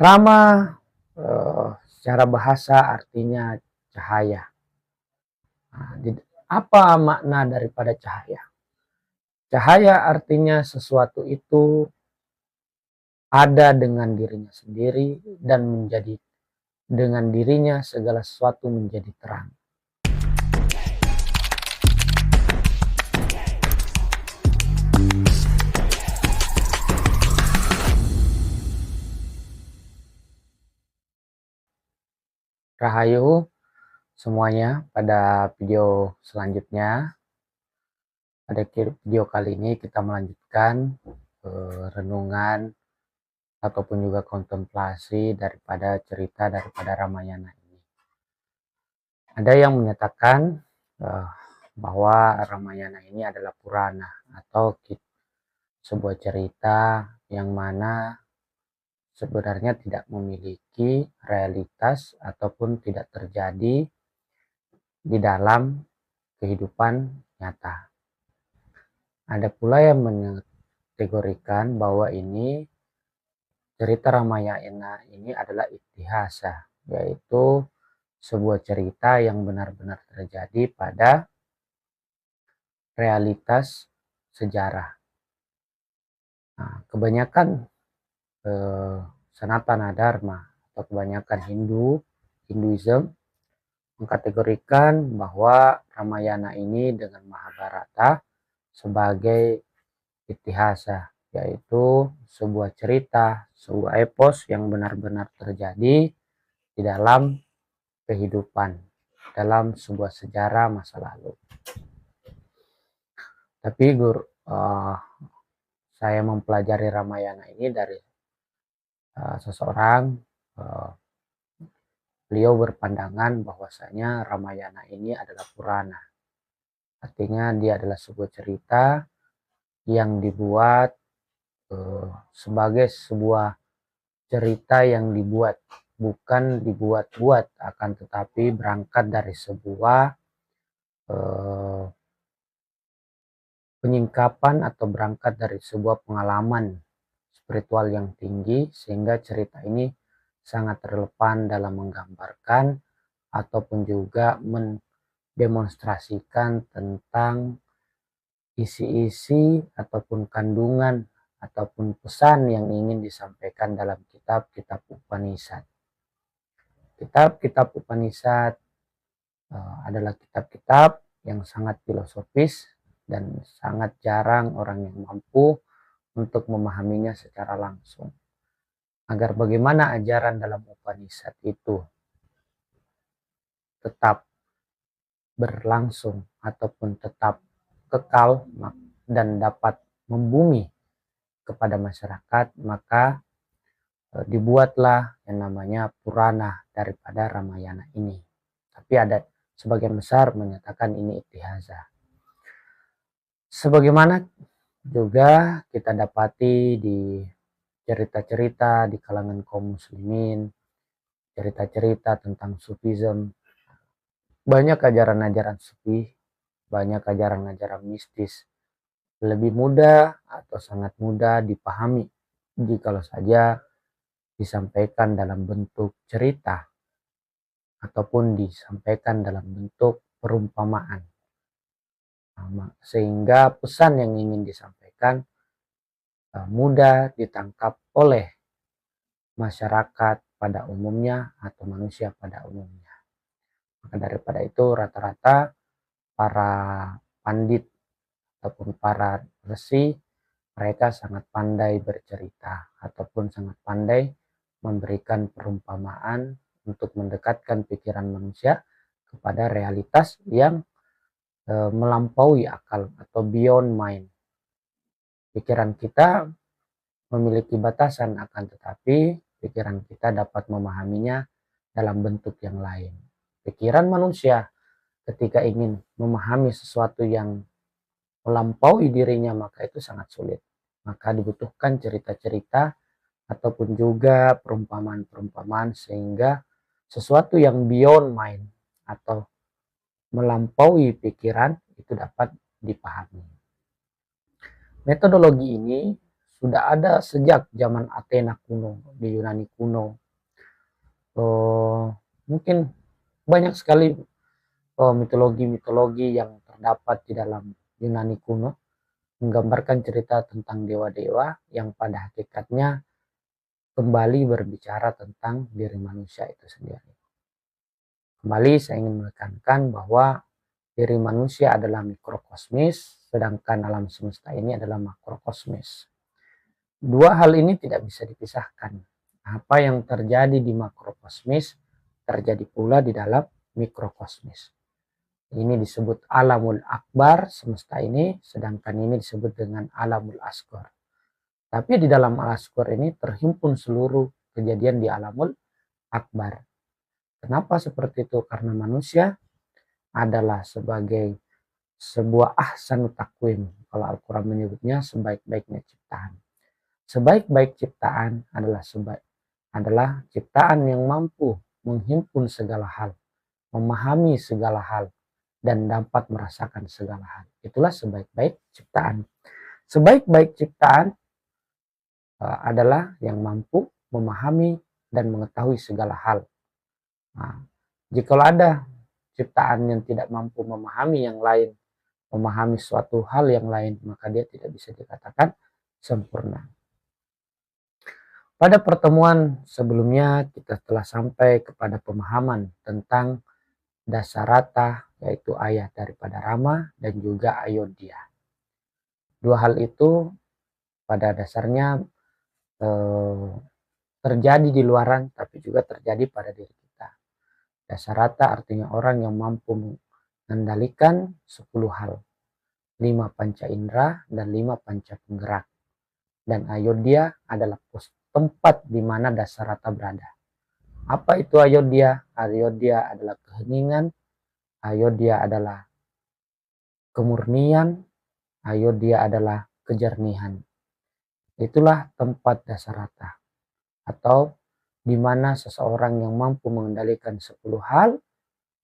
Rama secara bahasa artinya cahaya. Nah, apa makna daripada cahaya? Cahaya artinya sesuatu itu ada dengan dirinya sendiri dan menjadi dengan dirinya segala sesuatu menjadi terang. Rahayu semuanya, pada video selanjutnya. Pada video kali ini kita melanjutkan renungan ataupun juga kontemplasi daripada cerita daripada Ramayana ini. Ada yang menyatakan bahwa Ramayana ini adalah Purana atau sebuah cerita yang mana sebenarnya tidak memiliki realitas ataupun tidak terjadi di dalam kehidupan nyata. Ada pula yang mengkategorikan bahwa ini cerita Ramayana ini adalah itihasa, yaitu sebuah cerita yang benar-benar terjadi pada realitas sejarah. Nah, kebanyakan Sanatana Dharma atau kebanyakan Hinduism mengkategorikan bahwa Ramayana ini dengan Mahabharata sebagai itihasa, yaitu sebuah cerita, sebuah epos yang benar-benar terjadi di dalam kehidupan, dalam sebuah sejarah masa lalu. Tapi saya mempelajari Ramayana ini dari seseorang, beliau berpandangan bahwasanya Ramayana ini adalah Purana. Artinya dia adalah sebuah cerita yang dibuat sebagai sebuah cerita yang dibuat, bukan dibuat-buat, akan tetapi berangkat dari sebuah penyingkapan atau berangkat dari sebuah pengalaman spiritual yang tinggi, sehingga cerita ini sangat relevan dalam menggambarkan ataupun juga mendemonstrasikan tentang isi-isi ataupun kandungan ataupun pesan yang ingin disampaikan dalam kitab-kitab Upanishad. Kitab-kitab Upanishad adalah kitab-kitab yang sangat filosofis dan sangat jarang orang yang mampu untuk memahaminya secara langsung. Agar bagaimana ajaran dalam Upanishad itu tetap berlangsung ataupun tetap kekal dan dapat membumi kepada masyarakat, maka dibuatlah yang namanya Purana daripada Ramayana ini. Tapi ada sebagian besar menyatakan ini itihasa. Sebagaimana juga kita dapati di cerita-cerita di kalangan kaum muslimin, cerita-cerita tentang sufism, banyak ajaran-ajaran sufi, banyak ajaran-ajaran mistis, lebih mudah atau sangat mudah dipahami jikalau saja disampaikan dalam bentuk cerita ataupun disampaikan dalam bentuk perumpamaan. Sehingga pesan yang ingin disampaikan mudah ditangkap oleh masyarakat pada umumnya atau manusia pada umumnya. Maka daripada itu rata-rata para pandit ataupun para resi, mereka sangat pandai bercerita ataupun sangat pandai memberikan perumpamaan untuk mendekatkan pikiran manusia kepada realitas yang melampaui akal atau beyond mind. Pikiran kita memiliki batasan, akan tetapi pikiran kita dapat memahaminya dalam bentuk yang lain. Pikiran manusia ketika ingin memahami sesuatu yang melampaui dirinya, maka itu sangat sulit. Maka dibutuhkan cerita-cerita ataupun juga perumpamaan-perumpamaan sehingga sesuatu yang beyond mind atau melampaui pikiran itu dapat dipahami. Metodologi ini sudah ada sejak zaman Athena kuno, di Yunani kuno. Mungkin banyak sekali mitologi-mitologi yang terdapat di dalam Yunani kuno menggambarkan cerita tentang dewa-dewa yang pada hakikatnya kembali berbicara tentang diri manusia itu sendiri. Kembali saya ingin menekankan bahwa diri manusia adalah mikrokosmis, sedangkan alam semesta ini adalah makrokosmis. Dua hal ini tidak bisa dipisahkan. Apa yang terjadi di makrokosmis terjadi pula di dalam mikrokosmis. Ini disebut alamul akbar, semesta ini, sedangkan ini disebut dengan alamul asghar. Tapi di dalam al-asghar ini terhimpun seluruh kejadian di alamul akbar. Kenapa seperti itu? Karena manusia adalah sebagai sebuah ahsanu takwim. Kalau Al-Quran menyebutnya sebaik-baiknya ciptaan. Sebaik-baik ciptaan adalah ciptaan yang mampu menghimpun segala hal, memahami segala hal, dan dapat merasakan segala hal. Itulah sebaik-baik ciptaan. Sebaik-baik ciptaan adalah yang mampu memahami dan mengetahui segala hal. Nah, jika ada ciptaan yang tidak mampu memahami yang lain, memahami suatu hal yang lain, maka dia tidak bisa dikatakan sempurna. Pada pertemuan sebelumnya kita telah sampai kepada pemahaman tentang Dasarata, yaitu ayah daripada Rama dan juga Ayodhya. Dua hal itu pada dasarnya terjadi di luaran tapi juga terjadi pada diri kita. Dasarata artinya orang yang mampu mengendalikan 10 hal, 5 panca indera dan 5 panca penggerak. Dan Ayodhya adalah tempat di mana Dasarata berada. Apa itu Ayodhya? Ayodhya adalah keheningan, Ayodhya adalah kemurnian, Ayodhya adalah kejernihan. Itulah tempat Dasarata, atau di mana seseorang yang mampu mengendalikan 10 hal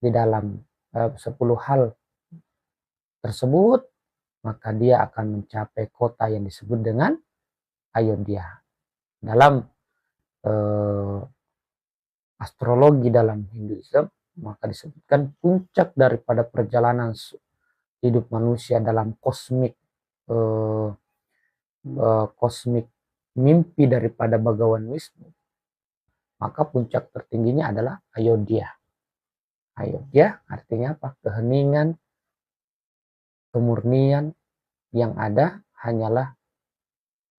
di dalam 10 hal tersebut, maka dia akan mencapai kota yang disebut dengan Ayodhya. Dalam astrologi dalam Hinduisme, maka disebutkan puncak daripada perjalanan hidup manusia dalam kosmik mimpi daripada Bhagawan Wisnu, maka puncak tertingginya adalah Ayodhya. Ayodhya artinya apa? Keheningan, kemurnian, yang ada hanyalah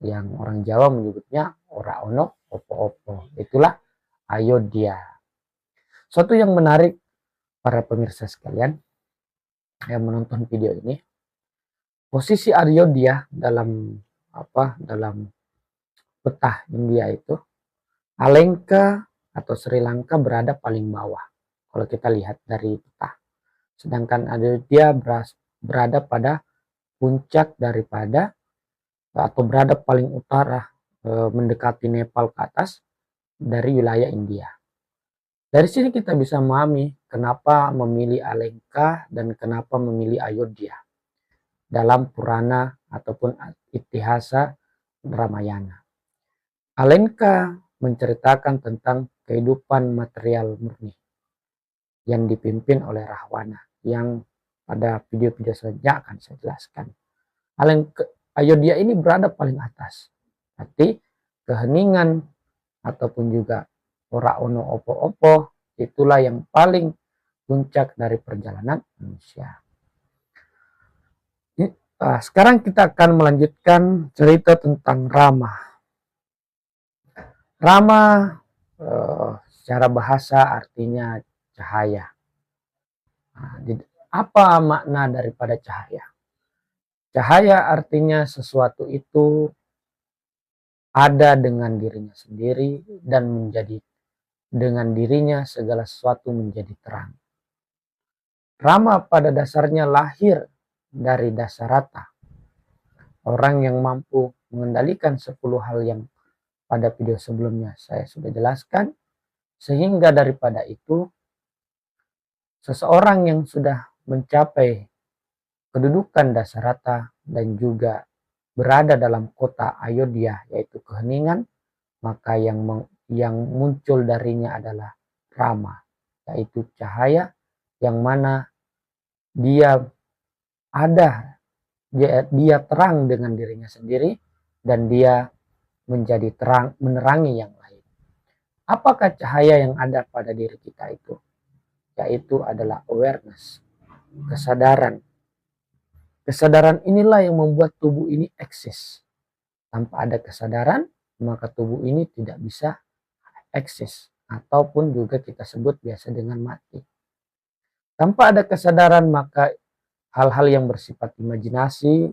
yang orang Jawa menyebutnya ora ono opo-opo. Itulah Ayodhya. Suatu yang menarik para pemirsa sekalian yang menonton video ini, posisi Ayodhya dalam peta India itu, Alengka atau Sri Lanka berada paling bawah kalau kita lihat dari peta. Sedangkan Ayodhya berada pada puncak daripada atau berada paling utara, mendekati Nepal ke atas dari wilayah India. Dari sini kita bisa memahami kenapa memilih Alengka dan kenapa memilih Ayodhya dalam Purana ataupun Itihasa Ramayana. Alengka menceritakan tentang kehidupan material murni yang dipimpin oleh Rahwana, yang pada video-video selanjutnya akan saya jelaskan. Ayodhya ini berada paling atas, berarti keheningan ataupun juga ora ono opo-opo, itulah yang paling puncak dari perjalanan manusia. Sekarang kita akan melanjutkan cerita tentang Rama. Rama secara bahasa artinya cahaya. Apa makna daripada cahaya? Cahaya artinya sesuatu itu ada dengan dirinya sendiri dan menjadi dengan dirinya segala sesuatu menjadi terang. Rama pada dasarnya lahir dari Dasarata, orang yang mampu mengendalikan 10 hal yang pada video sebelumnya saya sudah jelaskan, sehingga daripada itu seseorang yang sudah mencapai kedudukan Dasarata dan juga berada dalam kota Ayodhya, yaitu keheningan, maka yang muncul darinya adalah Rama, yaitu cahaya yang mana dia ada, dia terang dengan dirinya sendiri dan dia menjadi terang, menerangi yang lain. Apakah cahaya yang ada pada diri kita itu? Yaitu adalah awareness, kesadaran. Kesadaran inilah yang membuat tubuh ini eksis. Tanpa ada kesadaran, maka tubuh ini tidak bisa eksis, ataupun juga kita sebut biasa dengan mati. Tanpa ada kesadaran, maka hal-hal yang bersifat imajinasi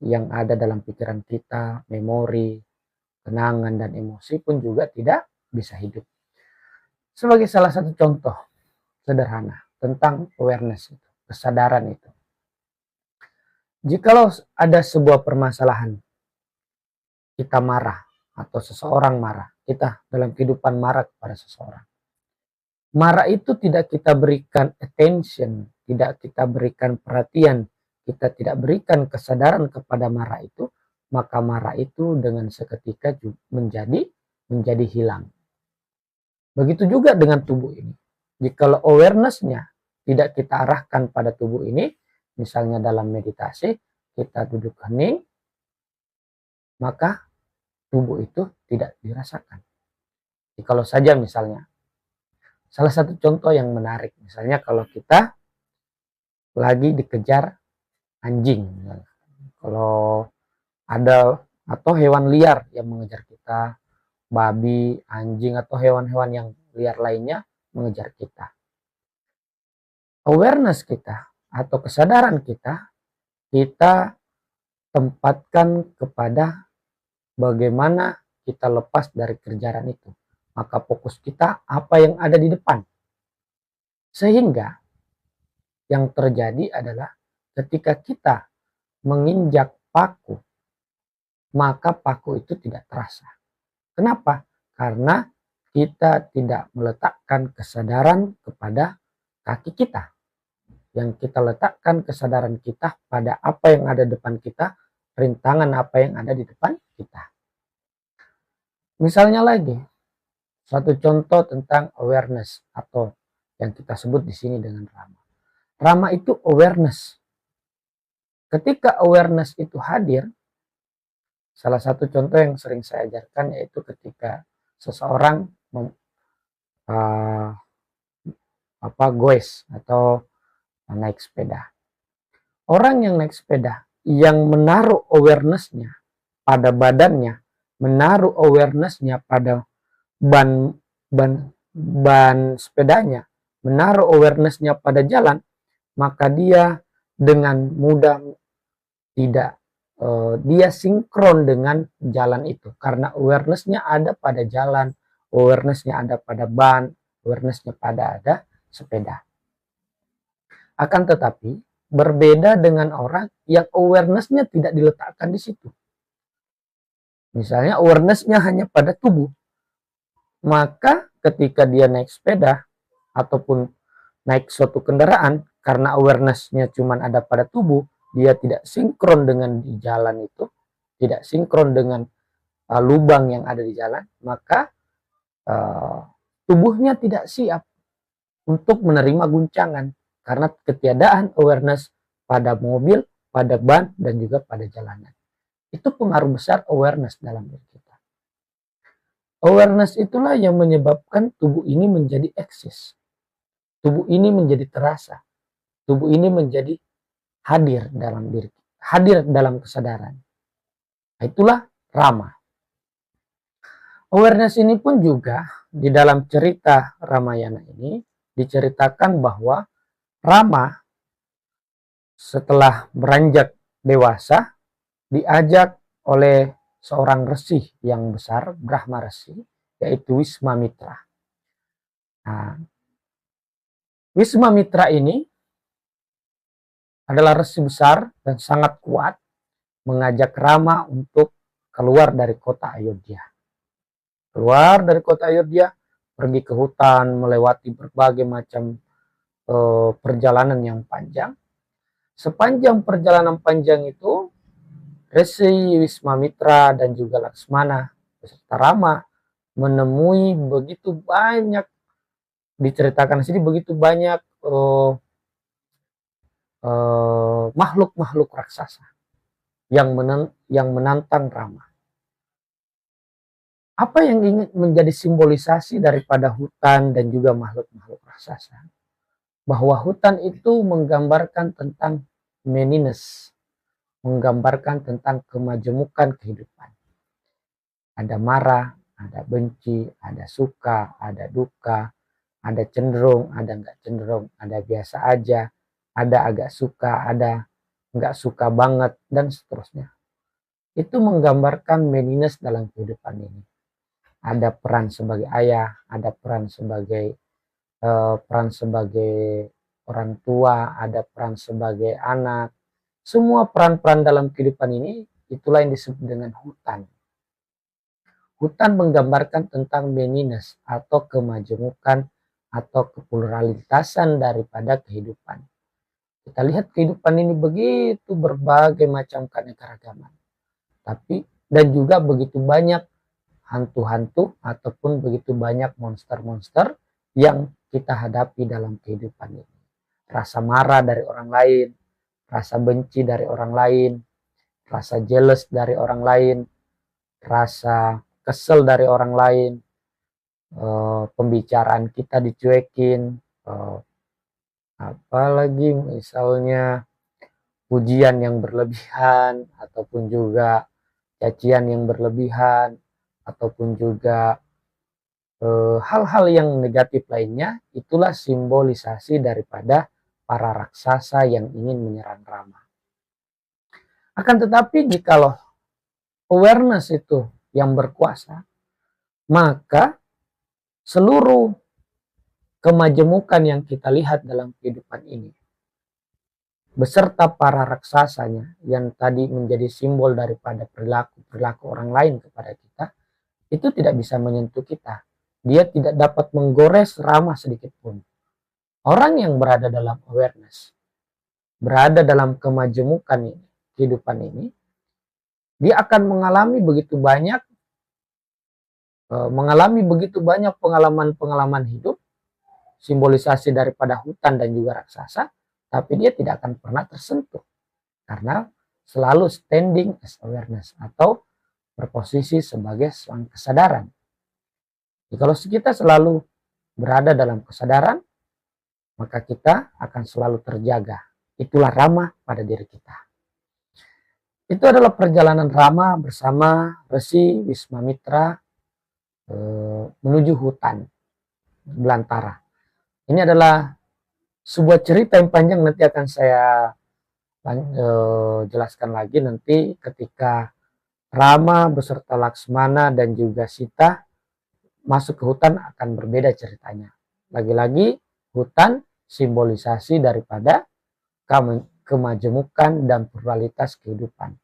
yang ada dalam pikiran kita, memori, kenangan, dan emosi pun juga tidak bisa hidup. Sebagai salah satu contoh sederhana tentang awareness itu, kesadaran itu. Jikalau ada sebuah permasalahan, kita marah atau seseorang marah, kita dalam kehidupan marah kepada seseorang. Marah itu tidak kita berikan attention, tidak kita berikan perhatian, kita tidak berikan kesadaran kepada marah itu, maka marah itu dengan seketika menjadi hilang. Begitu juga dengan tubuh ini. Jika awareness-nya tidak kita arahkan pada tubuh ini, misalnya dalam meditasi, kita duduk hening, maka tubuh itu tidak dirasakan. Kalau saja misalnya, salah satu contoh yang menarik, misalnya kalau kita lagi dikejar anjing, kalau ada atau hewan liar yang mengejar kita, babi, anjing, atau hewan-hewan yang liar lainnya mengejar kita. Awareness kita atau kesadaran kita tempatkan kepada bagaimana kita lepas dari kejaran itu. Maka fokus kita apa yang ada di depan. Sehingga yang terjadi adalah ketika kita menginjak paku, maka paku itu tidak terasa. Kenapa? Karena kita tidak meletakkan kesadaran kepada kaki kita. Yang kita letakkan kesadaran kita pada apa yang ada di depan kita, rintangan apa yang ada di depan kita. Misalnya lagi, satu contoh tentang awareness atau yang kita sebut di sini dengan Rama. Rama itu awareness. Ketika awareness itu hadir, salah satu contoh yang sering saya ajarkan yaitu ketika seseorang goes atau naik sepeda. Orang yang naik sepeda yang menaruh awareness-nya pada badannya, menaruh awareness-nya pada ban sepedanya, menaruh awareness-nya pada jalan, maka dia dengan mudah dia sinkron dengan jalan itu karena awareness-nya ada pada jalan, awareness-nya ada pada ban, awareness-nya pada ada sepeda. Akan tetapi berbeda dengan orang yang awareness-nya tidak diletakkan di situ. Misalnya awareness-nya hanya pada tubuh. Maka ketika dia naik sepeda ataupun naik suatu kendaraan, karena awareness-nya cuma ada pada tubuh, dia tidak sinkron dengan di jalan itu, tidak sinkron dengan lubang yang ada di jalan, maka tubuhnya tidak siap untuk menerima guncangan karena ketiadaan awareness pada mobil, pada ban, dan juga pada jalanan. Itu pengaruh besar awareness dalam diri kita. Awareness itulah yang menyebabkan tubuh ini menjadi eksis. Tubuh ini menjadi terasa. Tubuh ini menjadi hadir dalam diri, hadir dalam kesadaran. Itulah Rama. Awareness ini pun juga di dalam cerita Ramayana ini diceritakan bahwa Rama setelah beranjak dewasa diajak oleh seorang resi yang besar, Brahma Resi, yaitu Wiswamitra. Nah, Wiswamitra ini adalah resi besar dan sangat kuat, mengajak Rama untuk keluar dari kota Ayodhya. Keluar dari kota Ayodhya, pergi ke hutan, melewati berbagai macam perjalanan yang panjang. Sepanjang perjalanan panjang itu, Resi, Wiswamitra, dan juga Laksmana beserta Rama menemui begitu banyak, diceritakan di sini begitu banyak makhluk-makhluk raksasa yang menantang Rama. Apa yang ingin menjadi simbolisasi daripada hutan dan juga makhluk-makhluk raksasa? Bahwa hutan itu menggambarkan tentang meniness, menggambarkan tentang kemajemukan kehidupan. Ada marah, ada benci, ada suka, ada duka, ada cenderung, ada nggak cenderung, ada biasa aja, ada agak suka, ada nggak suka banget, dan seterusnya. Itu menggambarkan meniness dalam kehidupan ini. Ada peran sebagai ayah, ada peran sebagai orang tua, ada peran sebagai anak. Semua peran-peran dalam kehidupan ini, itulah yang disebut dengan hutan. Hutan menggambarkan tentang meniness atau kemajemukan atau kepluralitasan daripada kehidupan. Kita lihat kehidupan ini begitu berbagai macam keanekaragaman. Dan juga begitu banyak hantu-hantu ataupun begitu banyak monster-monster yang kita hadapi dalam kehidupan ini. Rasa marah dari orang lain, rasa benci dari orang lain, rasa jealous dari orang lain, rasa kesel dari orang lain, pembicaraan kita dicuekin, apalagi misalnya pujian yang berlebihan, ataupun juga cacian yang berlebihan, ataupun juga hal-hal yang negatif lainnya. Itulah simbolisasi daripada para raksasa yang ingin menyerang Rama. Akan tetapi jikalau awareness itu yang berkuasa, maka seluruh kemajemukan yang kita lihat dalam kehidupan ini beserta para raksasanya yang tadi menjadi simbol daripada perilaku orang lain kepada kita, itu tidak bisa menyentuh kita. Dia tidak dapat menggores Rama sedikit pun. Orang yang berada dalam awareness, berada dalam kemajemukan ini, kehidupan ini, dia akan mengalami begitu banyak pengalaman-pengalaman hidup, simbolisasi daripada hutan dan juga raksasa, tapi dia tidak akan pernah tersentuh karena selalu standing as awareness atau berposisi sebagai seorang kesadaran. Jadi kalau kita selalu berada dalam kesadaran, maka kita akan selalu terjaga. Itulah Rama pada diri kita. Itu adalah perjalanan Rama bersama Resi Wiswamitra menuju hutan belantara. Ini adalah sebuah cerita yang panjang, nanti akan saya jelaskan lagi nanti ketika Rama beserta Laksmana dan juga Sita masuk ke hutan akan berbeda ceritanya. Lagi-lagi hutan simbolisasi daripada kemajemukan dan pluralitas kehidupan,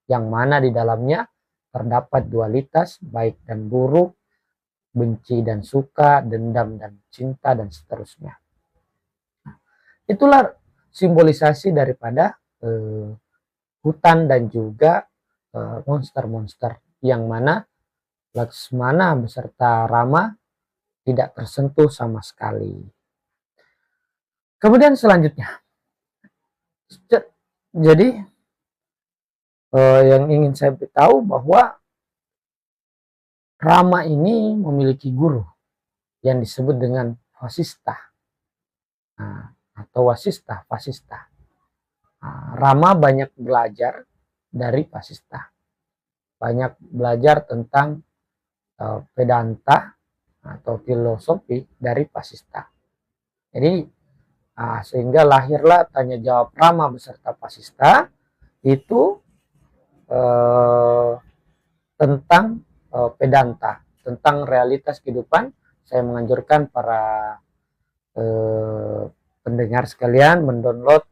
yang mana di dalamnya terdapat dualitas baik dan buruk, benci dan suka, dendam dan cinta, dan seterusnya. Itulah simbolisasi daripada hutan dan juga monster-monster, yang mana Laksmana beserta Rama tidak tersentuh sama sekali. Kemudian selanjutnya, jadi yang ingin saya beritahu bahwa Rama ini memiliki guru yang disebut dengan Vasistha, atau Vasistha. Rama banyak belajar dari Vasistha, banyak belajar tentang Vedanta atau filosofi dari Vasistha. Jadi sehingga lahirlah tanya jawab Rama beserta Vasistha itu tentang Vedanta, tentang realitas kehidupan. Saya menganjurkan para pendengar sekalian mendownload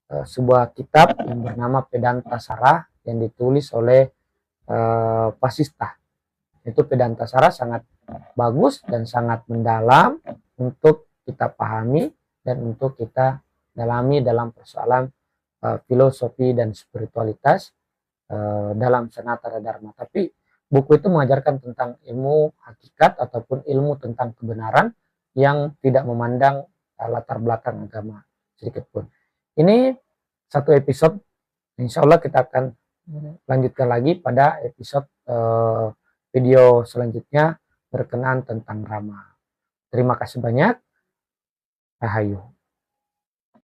sebuah kitab yang bernama Vedantasara yang ditulis oleh Vasistha. Itu Vedantasara sangat bagus dan sangat mendalam untuk kita pahami dan untuk kita dalami dalam persoalan filosofi dan spiritualitas dalam Sanatana Dharma. Tapi buku itu mengajarkan tentang ilmu hakikat ataupun ilmu tentang kebenaran yang tidak memandang latar belakang agama sedikit pun. Ini satu episode, insya Allah kita akan lanjutkan lagi pada episode video selanjutnya berkenaan tentang Rama. Terima kasih banyak. Rahayu.